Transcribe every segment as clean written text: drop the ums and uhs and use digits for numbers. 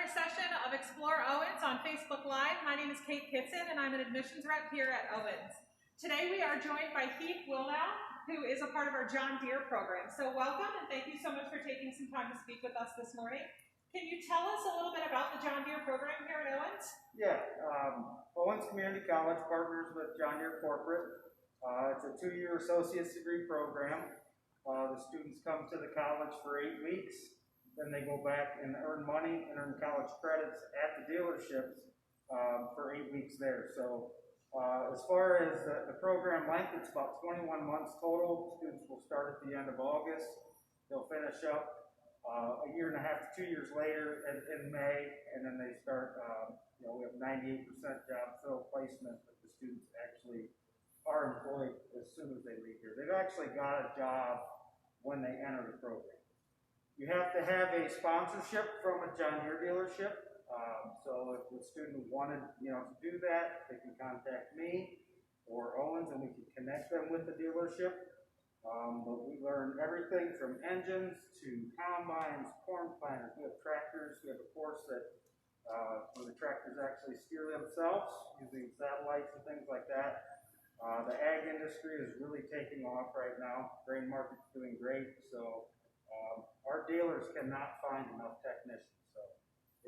session of Explore Owens on Facebook Live. My name is Kate Kitson, and I'm an admissions rep here at Owens. Today we are joined by Heath Wilnow, who is a part of our John Deere program. So welcome, and thank you so much for taking some time to speak with us this morning. Can you tell us a little bit about the John Deere program here at Owens? Yeah, Owens Community College partners with John Deere Corporate. It's a 2-year associate's degree program. The students come to the college for 8 weeks. Then they go back and earn money and earn college credits at the dealerships for 8 weeks there. So as far as the program length, it's about 21 months total. Students will start at the end of August. They'll finish up a year and a half to 2 years later in May, and then they start, we have 98% job fill placement, but the students actually are employed as soon as they leave here. They've actually got a job when they enter the program. You have to have a sponsorship from a John Deere dealership. So if the student wanted, to do that, they can contact me or Owens, and we can connect them with the dealership. But we learn everything from engines to combines, corn planters. We have tractors. We have a course that where the tractors actually steer themselves using satellites and things like that. The ag industry is really taking off right now. Grain market's doing great. So our dealers cannot find enough technicians. So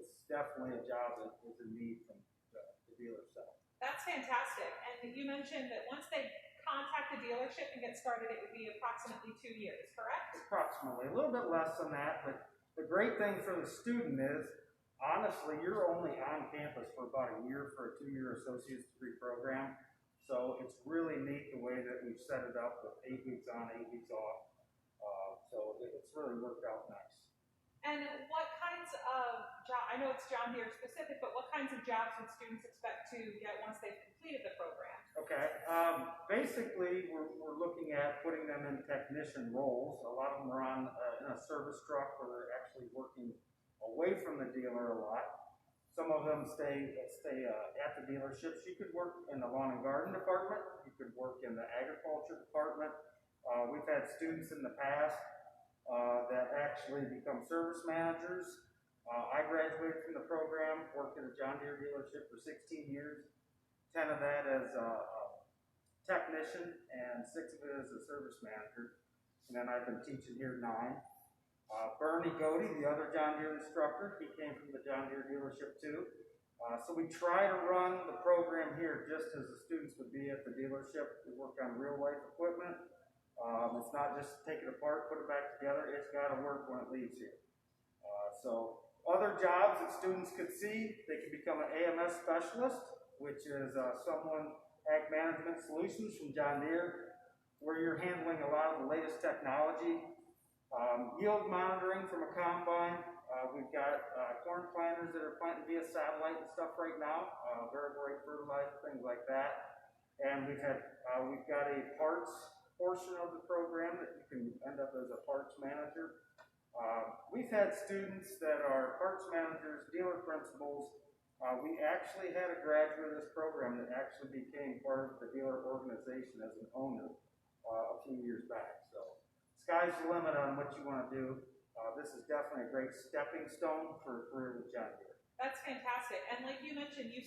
it's definitely a job that is in need from the dealer side. That's fantastic. And you mentioned that once they contact the dealership and get started, it would be approximately 2 years, correct? Approximately. A little bit less than that, but the great thing for the student is, honestly, you're only on campus for about a year for a 2-year associate's degree program. So it's really neat the way that we've set it up with 8 weeks on, 8 weeks off. So it's really worked out nice. And what kinds of jobs, I know it's John Deere specific, but what kinds of jobs would students expect to get once they've completed the program? Okay, basically we're looking at putting them in technician roles. A lot of them are on in a service truck where they're actually working away from the dealer a lot. Some of them stay at the dealerships. You could work in the lawn and garden department. You could work in the agriculture department. We've had students in the past that actually become service managers. I graduated from the program, worked at a John Deere dealership for 16 years. 10 of that as a technician, and 6 of it as a service manager. And then I've been teaching here 9. Bernie Godey, the other John Deere instructor, he came from the John Deere dealership too. So we try to run the program here just as the students would be at the dealership. We work on real life equipment. It's not just take it apart, put it back together. It's got to work when it leaves here. So other jobs that students could see, they can become an AMS specialist, which is someone, Ag Management Solutions from John Deere, where you're handling a lot of the latest technology. Yield monitoring from a combine. We've got corn planters that are planting via satellite and stuff right now, variable rate fertilizer, things like that. And we've got a parts portion of the program that you can end up as a parts manager. We've had students that are parts managers, dealer principals. We actually had a graduate of this program that actually became part of the dealer organization as an owner a few years back. So sky's the limit on what you want to do. This is definitely a great stepping stone for a career with John Deere. That's fantastic. And like you mentioned, you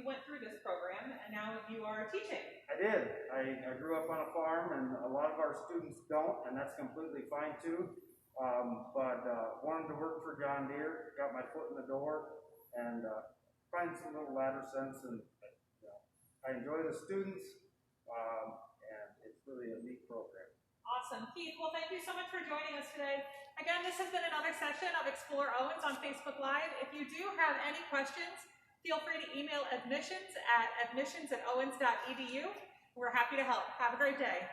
went through this program, and now you are teaching. I did. I grew up on a farm, and a lot of our students don't, and that's completely fine too. But wanted to work for John Deere, got my foot in the door, and find some little ladder sense, and I enjoy the students, and it's really a neat program. Awesome. Keith, well, thank you so much for joining us today. Again, this has been another session of Explore Owens on Facebook Live. If you do have any questions, feel free to email admissions@owens.edu. We're happy to help. Have a great day.